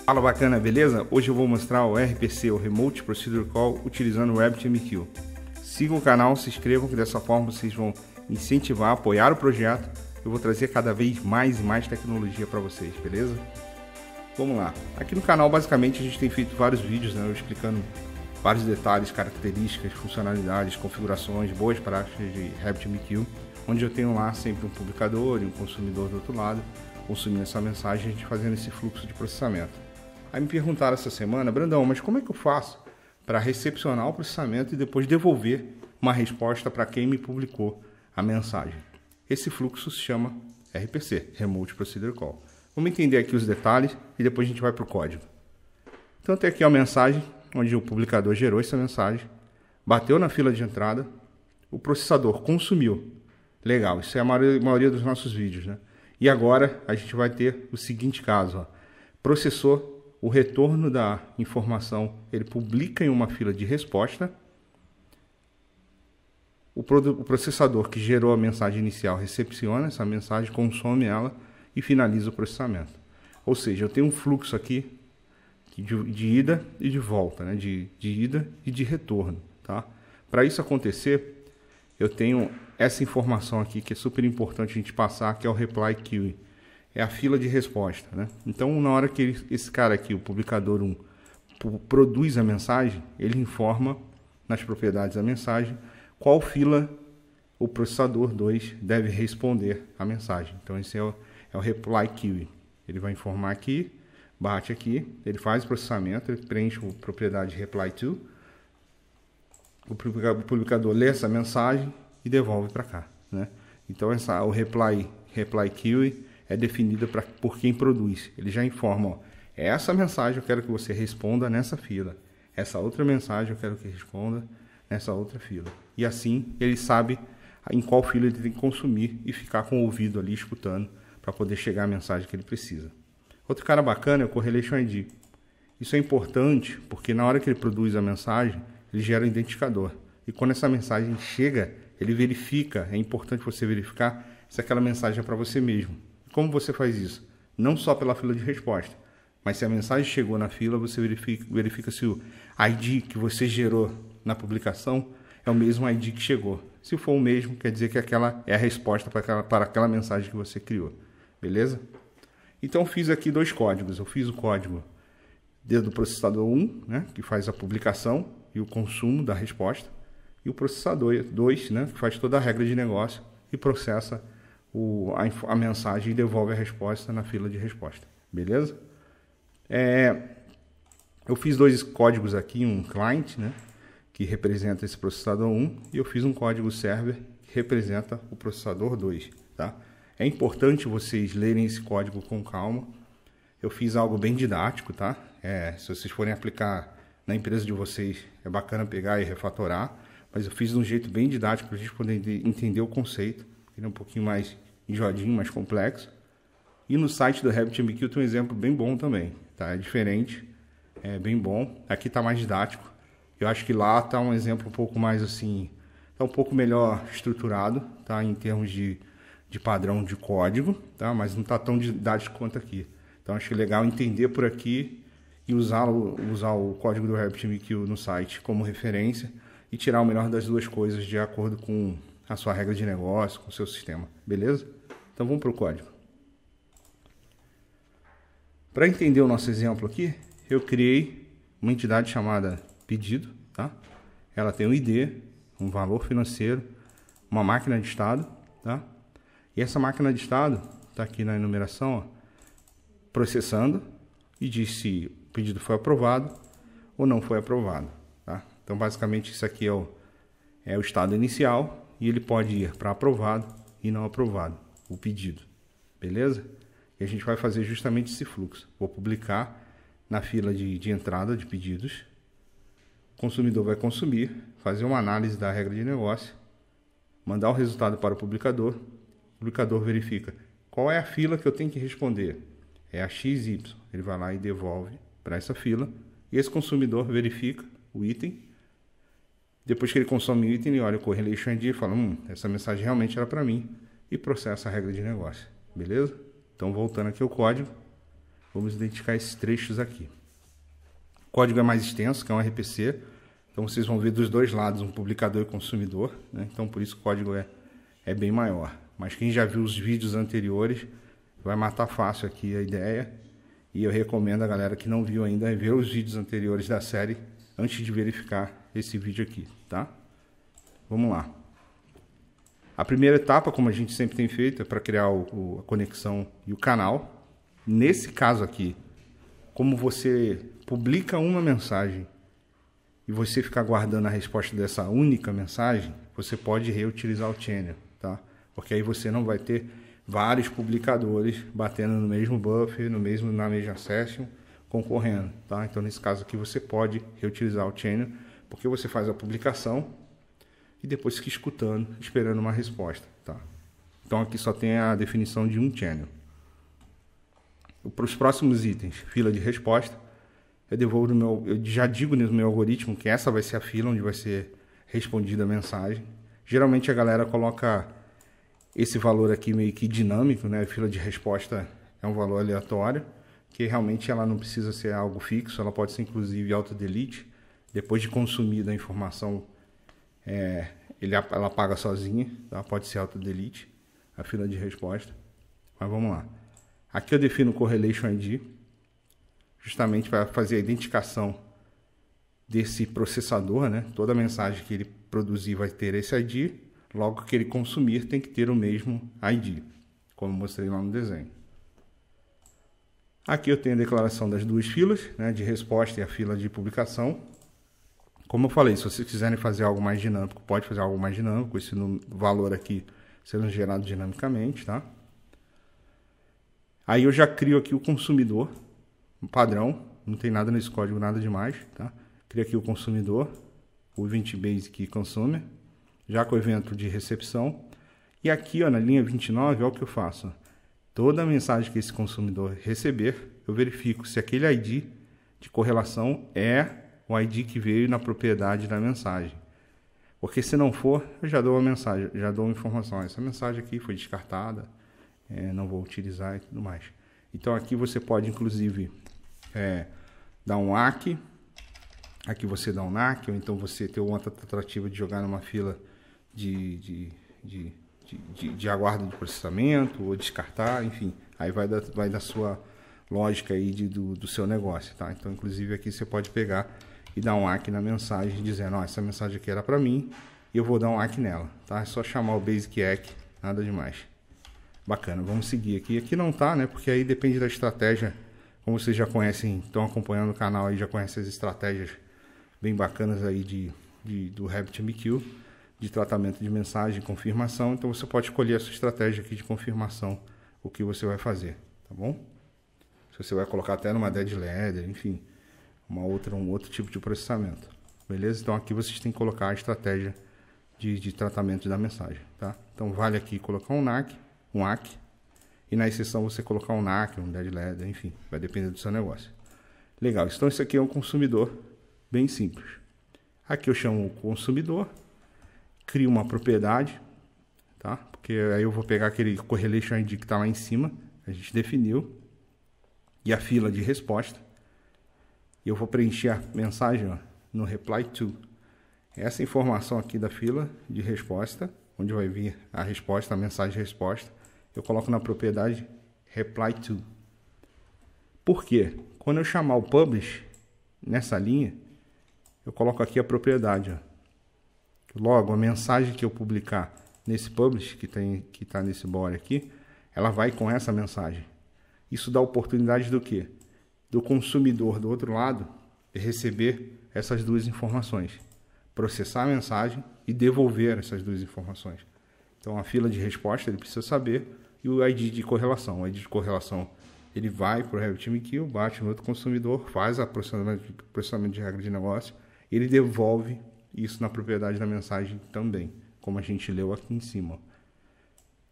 Fala bacana, beleza? Hoje eu vou mostrar o RPC, o Remote Procedure Call, utilizando o RabbitMQ. Sigam o canal, se inscrevam, que dessa forma vocês vão incentivar, apoiar o projeto. Eu vou trazer cada vez mais e mais tecnologia para vocês, beleza? Vamos lá. Aqui no canal, basicamente, a gente tem feito vários vídeos, né, explicando vários detalhes, características, funcionalidades, configurações, boas práticas de RabbitMQ, onde eu tenho lá sempre um publicador e um consumidor do outro lado, consumindo essa mensagem e a gente fazendo esse fluxo de processamento. Aí me perguntaram essa semana, Brandão, mas como é que eu faço para recepcionar o processamento e depois devolver uma resposta para quem me publicou a mensagem? Esse fluxo se chama RPC, Remote Procedure Call. Vamos entender aqui os detalhes e depois a gente vai para o código. Então tem aqui a mensagem, onde o publicador gerou essa mensagem, bateu na fila de entrada, o processador consumiu. Legal, isso é a maioria dos nossos vídeos, né? E agora a gente vai ter o seguinte caso, ó. Processou o retorno da informação, ele publica em uma fila de resposta. O processador que gerou a mensagem inicial recepciona essa mensagem, consome ela e finaliza o processamento. Ou seja, eu tenho um fluxo aqui de ida e de volta, né? de ida e de retorno. Tá? Para isso acontecer, eu tenho essa informação aqui que é super importante a gente passar, que é o Reply Queue. É a fila de resposta, né? Então, na hora que esse cara aqui, o publicador 1, produz a mensagem, ele informa nas propriedades da mensagem qual fila o processador 2 deve responder à mensagem. Então, esse é o Reply Queue. Ele vai informar aqui, bate aqui, ele faz o processamento, ele preenche a propriedade Reply To, o publicador lê essa mensagem e devolve para cá, né? Então, o Reply Queue é definida por quem produz. Ele já informa, ó, essa mensagem eu quero que você responda nessa fila. Essa outra mensagem eu quero que responda nessa outra fila. E assim ele sabe em qual fila ele tem que consumir e ficar com o ouvido ali escutando para poder chegar a mensagem que ele precisa. Outro cara bacana é o Correlation ID. Isso é importante porque na hora que ele produz a mensagem, ele gera um identificador. E quando essa mensagem chega, ele verifica, é importante você verificar se aquela mensagem é para você mesmo. Como você faz isso? Não só pela fila de resposta, mas se a mensagem chegou na fila, você verifica se o ID que você gerou na publicação é o mesmo ID que chegou. Se for o mesmo, quer dizer que aquela é a resposta para aquela mensagem que você criou. Beleza? Então eu fiz aqui dois códigos. Eu fiz o código do processador 1, né, que faz a publicação e o consumo da resposta, e o processador 2, né, que faz toda a regra de negócio e processa a mensagem e devolve a resposta na fila de resposta. Beleza? Eu fiz dois códigos aqui, um client, né, que representa esse processador 1, e eu fiz um código server que representa o processador 2. Tá? É importante vocês lerem esse código com calma. Eu fiz algo bem didático, tá? Se vocês forem aplicar na empresa de vocês, é bacana pegar e refatorar, mas eu fiz de um jeito bem didático para a gente poder entender o conceito. Ele é um pouquinho mais enjoadinho, mais complexo. E no site do RabbitMQ tem um exemplo bem bom também, tá? É diferente, é bem bom. Aqui está mais didático. Eu acho que lá está um exemplo um pouco mais assim, está um pouco melhor estruturado, tá? Em termos de padrão de código, tá? Mas não está tão didático quanto aqui. Então acho que é legal entender por aqui e usar o código do RabbitMQ no site como referência e tirar o melhor das duas coisas de acordo com a sua regra de negócio, com o seu sistema, beleza? Então vamos para o código. Para entender o nosso exemplo aqui, eu criei uma entidade chamada pedido, tá? Ela tem um ID, um valor financeiro, uma máquina de estado, tá? E essa máquina de estado está aqui na enumeração, ó, processando e diz se o pedido foi aprovado ou não foi aprovado, tá? Então basicamente isso aqui é o estado inicial. E ele pode ir para aprovado e não aprovado, o pedido. Beleza? E a gente vai fazer justamente esse fluxo. Vou publicar na fila de entrada de pedidos. O consumidor vai consumir, fazer uma análise da regra de negócio, mandar o resultado para o publicador verifica qual é a fila que eu tenho que responder. É a XY. Ele vai lá e devolve para essa fila. E esse consumidor verifica o item. Depois que ele consome o item, ele olha o Correlation ID e fala, essa mensagem realmente era para mim, e processa a regra de negócio. Beleza? Então, voltando aqui ao código, vamos identificar esses trechos aqui. O código é mais extenso, que é um RPC, então vocês vão ver dos dois lados, um publicador e consumidor, né? Então por isso o código é bem maior. Mas quem já viu os vídeos anteriores vai matar fácil aqui a ideia. E eu recomendo a galera que não viu ainda ver os vídeos anteriores da série antes de verificar esse vídeo aqui, tá? Vamos lá. A primeira etapa, como a gente sempre tem feito, é para criar a conexão e o canal. Nesse caso aqui, como você publica uma mensagem e você ficar guardando a resposta dessa única mensagem, você pode reutilizar o channel, tá? Porque aí você não vai ter vários publicadores batendo no mesmo buffer, na mesma session, concorrendo, tá? Então nesse caso aqui você pode reutilizar o channel, porque você faz a publicação e depois fica escutando, esperando uma resposta, tá? Então aqui só tem a definição de um channel. Para os próximos itens, fila de resposta, eu já digo no meu algoritmo que essa vai ser a fila onde vai ser respondida a mensagem. Geralmente a galera coloca esse valor aqui meio que dinâmico, né? A fila de resposta é um valor aleatório, que realmente ela não precisa ser algo fixo, ela pode ser inclusive auto-delete. Depois de consumida a informação, ela apaga sozinha, tá? Pode ser auto-delete, a fila de resposta. Mas vamos lá. Aqui eu defino o Correlation ID, justamente para fazer a identificação desse processador, né? Toda mensagem que ele produzir vai ter esse ID, logo que ele consumir tem que ter o mesmo ID, como mostrei lá no desenho. Aqui eu tenho a declaração das duas filas, né, de resposta e a fila de publicação. Como eu falei, se vocês quiserem fazer algo mais dinâmico, pode fazer algo mais dinâmico, esse valor aqui sendo gerado dinamicamente, tá? Aí eu já crio aqui o consumidor, um padrão, não tem nada nesse código, nada demais, tá? Crio aqui o consumidor, o Event Basic Consumer, já com o evento de recepção. E aqui, ó, na linha 29, olha o que eu faço. Toda mensagem que esse consumidor receber, eu verifico se aquele ID de correlação é o ID que veio na propriedade da mensagem. Porque se não for, eu já dou uma mensagem, já dou uma informação. Essa mensagem aqui foi descartada, não vou utilizar e tudo mais. Então aqui você pode, inclusive, dar um ACK. Aqui você dá um NAC, ou então você tem outra tentativa de jogar numa fila de aguardo de processamento, ou descartar, enfim. Aí vai da sua lógica aí do seu negócio, tá? Então, inclusive, aqui você pode pegar e dar um ACK na mensagem, dizendo, ó, essa mensagem aqui era para mim, e eu vou dar um ACK nela, tá? É só chamar o Basic ACK, nada demais. Bacana, vamos seguir aqui. Aqui não tá, né? Porque aí depende da estratégia. Como vocês já conhecem, estão acompanhando o canal aí, já conhecem as estratégias bem bacanas aí do RabbitMQ, de tratamento de mensagem e confirmação. Então você pode escolher a sua estratégia aqui de confirmação, o que você vai fazer, tá bom? Se você vai colocar até numa dead letter, enfim, um outro tipo de processamento, beleza? Então aqui vocês têm que colocar a estratégia de tratamento da mensagem, tá? Então vale aqui colocar um NAC, um ACK, e na exceção você colocar um NAC, um dead letter, enfim, vai depender do seu negócio. Legal, então isso aqui é um consumidor bem simples. Aqui eu chamo o consumidor, crio uma propriedade, tá? Porque aí eu vou pegar aquele Correlation ID que está lá em cima, a gente definiu, e a fila de resposta, e eu vou preencher a mensagem, ó, no reply to. Essa informação aqui da fila de resposta, onde vai vir a resposta, a mensagem de resposta, eu coloco na propriedade reply to. Por quê? Quando eu chamar o publish nessa linha, eu coloco aqui a propriedade, ó. Logo, a mensagem que eu publicar nesse publish, que está nesse body aqui, ela vai com essa mensagem. Isso dá oportunidade do quê? Do consumidor do outro lado receber essas duas informações. Processar a mensagem e devolver essas duas informações. Então, a fila de resposta ele precisa saber e o ID de correlação. O ID de correlação ele vai para o RabbitMQ, bate no outro consumidor, faz a processamento de regra de negócio, ele devolve isso na propriedade da mensagem também, como a gente leu aqui em cima.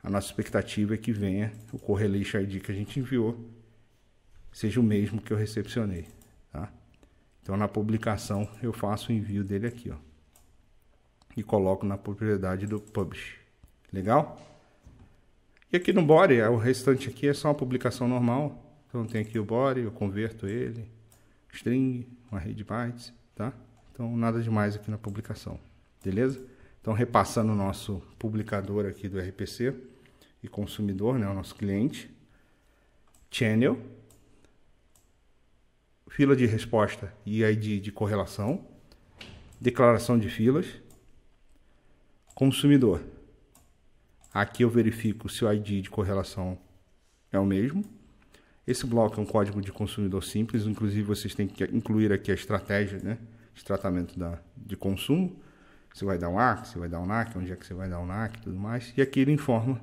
A nossa expectativa é que venha o Correlation ID que a gente enviou, seja o mesmo que eu recepcionei, tá? Então, na publicação, eu faço o envio dele aqui, ó, e coloco na propriedade do Publish. Legal? E aqui no body, o restante aqui é só uma publicação normal. Então tem aqui o body, eu converto ele, string, uma array de bytes, tá? Então nada demais aqui na publicação, beleza? Então repassando o nosso publicador aqui do RPC e consumidor, né, o nosso cliente, channel, fila de resposta e ID de correlação, declaração de filas, consumidor. Aqui eu verifico se o ID de correlação é o mesmo. Esse bloco é um código de consumidor simples, inclusive vocês têm que incluir aqui a estratégia, né, de tratamento de consumo. Você vai dar um ACK, você vai dar um NAC, onde é que você vai dar um NAC e tudo mais. E aqui ele informa,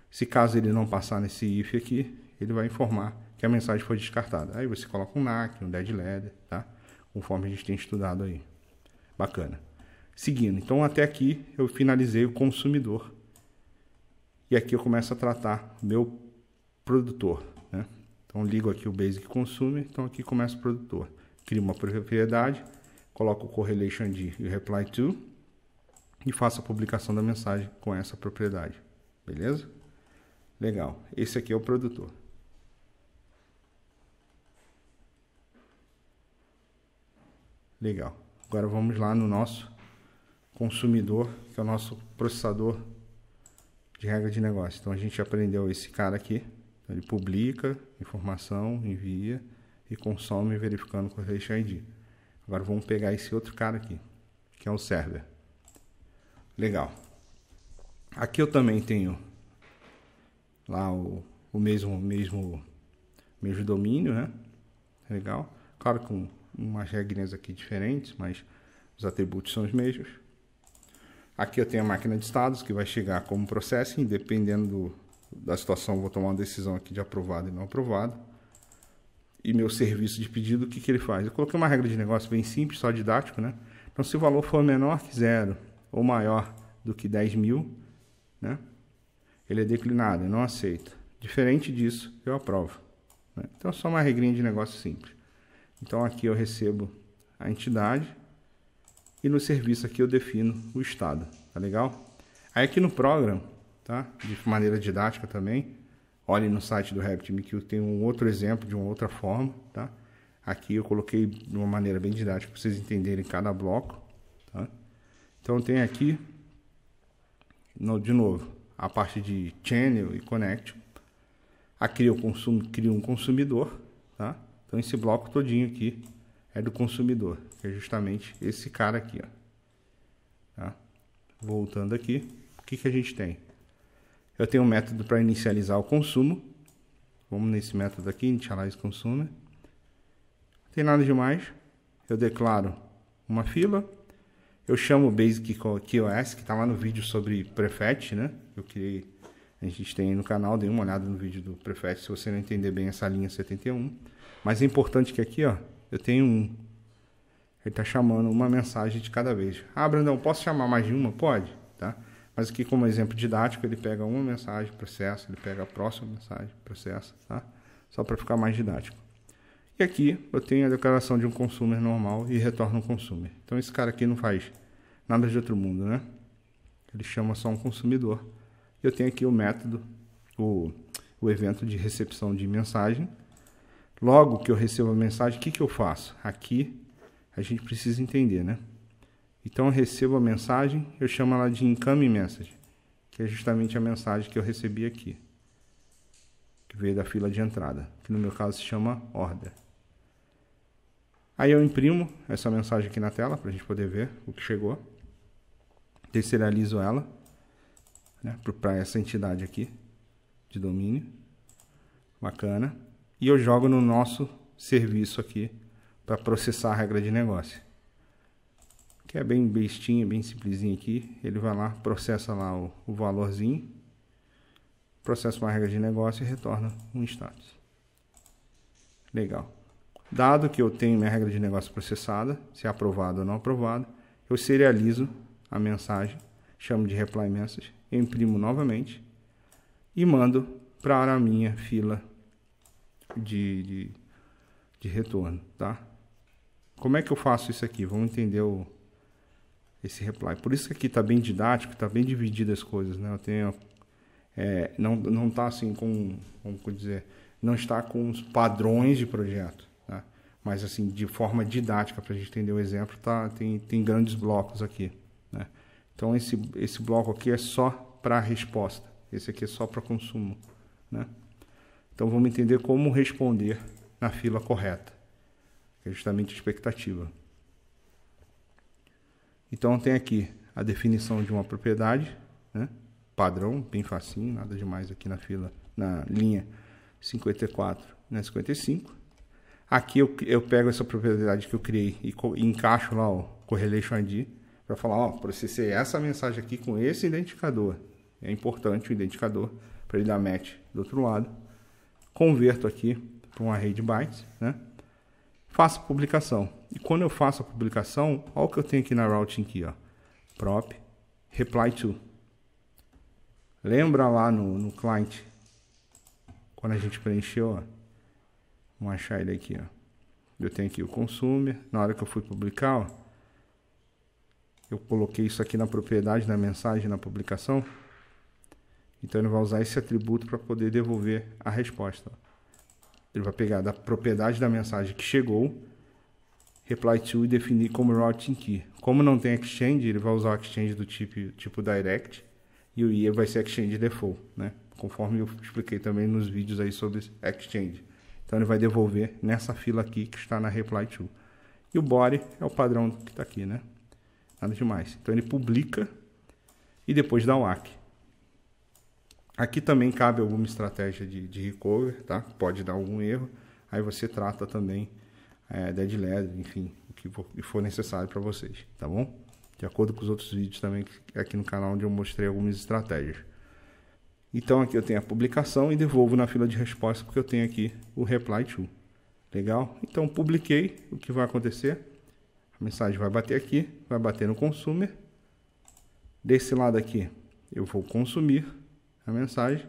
se caso ele não passar nesse if aqui, ele vai informar que a mensagem foi descartada. Aí você coloca um NAC, um dead letter, tá? Conforme a gente tem estudado aí. Bacana. Seguindo, então até aqui eu finalizei o consumidor. E aqui eu começo a tratar meu produtor, né? Então ligo aqui o Basic Consumer, então aqui começa o produtor. Crio uma propriedade, coloco o correlation de e reply to e faço a publicação da mensagem com essa propriedade. Beleza? Legal. Esse aqui é o produtor. Legal. Agora vamos lá no nosso consumidor, que é o nosso processador de regra de negócio. Então a gente aprendeu esse cara aqui. Ele publica informação, envia e consome verificando o correlation ID. Agora vamos pegar esse outro cara aqui, que é o server. Legal. Aqui eu também tenho lá o mesmo domínio, né? Legal. Claro, com umas regrinhas aqui diferentes, mas os atributos são os mesmos. Aqui eu tenho a máquina de estados, que vai chegar como processing, dependendo da situação, eu vou tomar uma decisão aqui de aprovado e não aprovado. E meu serviço de pedido, o que ele faz? Eu coloquei uma regra de negócio bem simples, só didático, né? Então, se o valor for menor que 0 ou maior do que 10.000, né? Ele é declinado, eu não aceito. Diferente disso, eu aprovo, né? Então, é só uma regrinha de negócio simples. Então, aqui eu recebo a entidade e no serviço aqui eu defino o estado, tá legal? Aí aqui no program, tá? De maneira didática também, olhe no site do RabbitMQ que eu tenho um outro exemplo de uma outra forma, tá? Aqui eu coloquei de uma maneira bem didática para vocês entenderem cada bloco, tá? Então tem aqui, de novo, a parte de channel e connection. Aqui eu crio um consumidor, tá? Então esse bloco todinho aqui é do consumidor, que é justamente esse cara aqui, ó. Tá? Voltando aqui, o que a gente tem? Eu tenho um método para inicializar o consumo. Vamos nesse método aqui, initialize consumer. Não tem nada demais. Eu declaro uma fila. Eu chamo o Basic QoS, que está lá no vídeo sobre prefetch, né? Eu criei, a gente tem aí no canal, dê uma olhada no vídeo do prefetch se você não entender bem essa linha 71. Mas é importante que aqui, ó, eu tenho um. Ele está chamando uma mensagem de cada vez. Ah, Brandão, posso chamar mais de uma? Pode, tá? Mas aqui, como exemplo didático, ele pega uma mensagem, processa, ele pega a próxima mensagem, processa, tá? Só para ficar mais didático. E aqui eu tenho a declaração de um consumer normal e retorna um consumer. Então esse cara aqui não faz nada de outro mundo, né? Ele chama só um consumidor. Eu tenho aqui o método, o evento de recepção de mensagem. Logo que eu recebo a mensagem, o que eu faço? Aqui a gente precisa entender, né? Então eu recebo a mensagem, eu chamo ela de incoming message, que é justamente a mensagem que eu recebi aqui, que veio da fila de entrada, que no meu caso se chama order. Aí eu imprimo essa mensagem aqui na tela, para a gente poder ver o que chegou. Deserializo ela, né, para essa entidade aqui, de domínio. Bacana. E eu jogo no nosso serviço aqui, para processar a regra de negócio. Que é bem bestinha, bem simplesinho aqui. Ele vai lá, processa lá o valorzinho, processa uma regra de negócio e retorna um status. Legal. Dado que eu tenho minha regra de negócio processada, se é aprovado ou não aprovado, eu serializo a mensagem, chamo de reply message, imprimo novamente e mando para a minha fila de retorno, tá? Como é que eu faço isso aqui? Vamos entender esse reply. Por isso que aqui está bem didático, está bem dividido as coisas, né? Eu tenho, não está assim como dizer, não está com os padrões de projeto, tá? Mas assim, de forma didática, para a gente entender o exemplo, tem grandes blocos aqui, né? Então esse bloco aqui é só para resposta, esse aqui é só para consumo, né? Então vamos entender como responder na fila correta, que é justamente a expectativa. Então tem aqui a definição de uma propriedade, né? Padrão, bem facinho, nada demais aqui na fila, na linha 54, né? 55. Aqui eu pego essa propriedade que eu criei e encaixo lá o correlation ID para falar, ó, processei essa mensagem aqui com esse identificador. É importante o identificador para ele dar match do outro lado. Converto aqui para um array de bytes, né? Faço a publicação. E quando eu faço a publicação, olha o que eu tenho aqui na routing aqui, ó. Prop reply to. Lembra lá no client, quando a gente preencheu, ó. Vamos achar ele aqui, ó. Eu tenho aqui o consumer. Na hora que eu fui publicar, ó, eu coloquei isso aqui na propriedade da mensagem na publicação. Então ele vai usar esse atributo para poder devolver a resposta, ó. Ele vai pegar da propriedade da mensagem que chegou, reply to, e definir como routing key. Como não tem exchange, ele vai usar o exchange do tipo direct, e o IE vai ser exchange default, né? Conforme eu expliquei também nos vídeos aí sobre exchange. Então ele vai devolver nessa fila aqui que está na reply to. E o body é o padrão que está aqui, né? Nada demais. Então ele publica e depois dá o ACK. Aqui também cabe alguma estratégia de recover, tá? Pode dar algum erro. Aí você trata também dead letter, enfim, o que for necessário para vocês, tá bom? De acordo com os outros vídeos também aqui no canal, onde eu mostrei algumas estratégias. Então aqui eu tenho a publicação e devolvo na fila de resposta, porque eu tenho aqui o reply to. Legal? Então publiquei, o que vai acontecer? A mensagem vai bater aqui, vai bater no consumer. Desse lado aqui, eu vou consumir a mensagem,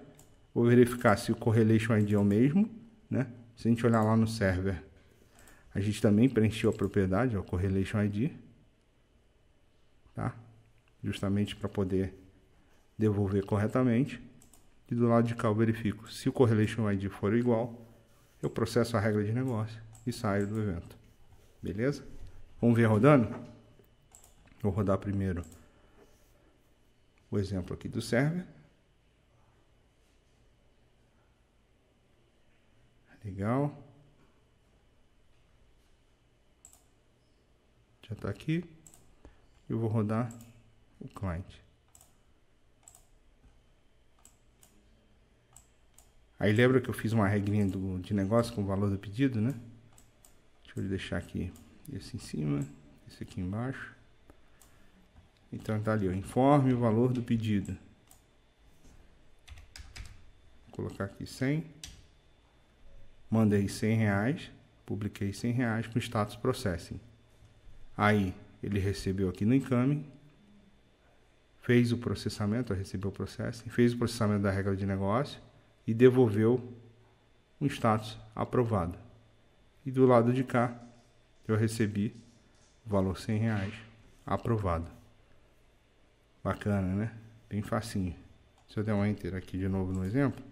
vou verificar se o correlation ID é o mesmo, né? Se a gente olhar lá no server, a gente também preencheu a propriedade, o correlation ID, tá? Justamente para poder devolver corretamente. E do lado de cá eu verifico se o correlation ID for igual, eu processo a regra de negócio e saio do evento. Beleza? Vamos ver rodando? Vou rodar primeiro o exemplo aqui do server. Legal. Já está aqui. Eu vou rodar o client. Aí lembra que eu fiz uma regrinha de negócio com o valor do pedido, né? Deixa eu deixar aqui esse em cima, esse aqui embaixo. Então tá ali, ó, informe o valor do pedido. Vou colocar aqui 100. Mandei R$100, publiquei R$100 com status processing. Aí ele recebeu aqui no incoming, fez o processamento, recebeu o processing, fez o processamento da regra de negócio e devolveu um status aprovado. E do lado de cá eu recebi o valor R$100 aprovado. Bacana, né? Bem facinho. Se eu der um enter aqui de novo no exemplo,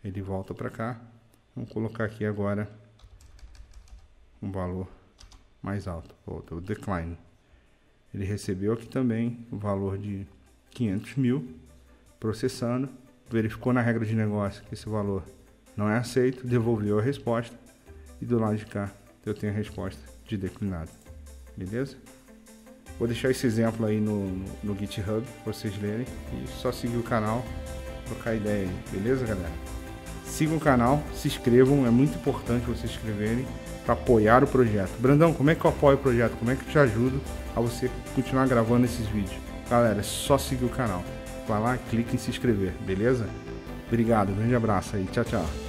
ele volta para cá. Vamos colocar aqui agora um valor mais alto, o decline. Ele recebeu aqui também o valor de 500 mil, processando, verificou na regra de negócio que esse valor não é aceito, devolveu a resposta e do lado de cá eu tenho a resposta de declinado. Beleza? Vou deixar esse exemplo aí no GitHub para vocês lerem e só seguir o canal, trocar ideia aí. Beleza, galera? Sigam o canal, se inscrevam, é muito importante vocês se inscreverem para apoiar o projeto. Brandão, como é que eu apoio o projeto? Como é que eu te ajudo a você continuar gravando esses vídeos? Galera, é só seguir o canal. Vai lá, clique em se inscrever, beleza? Obrigado, grande abraço aí, tchau, tchau.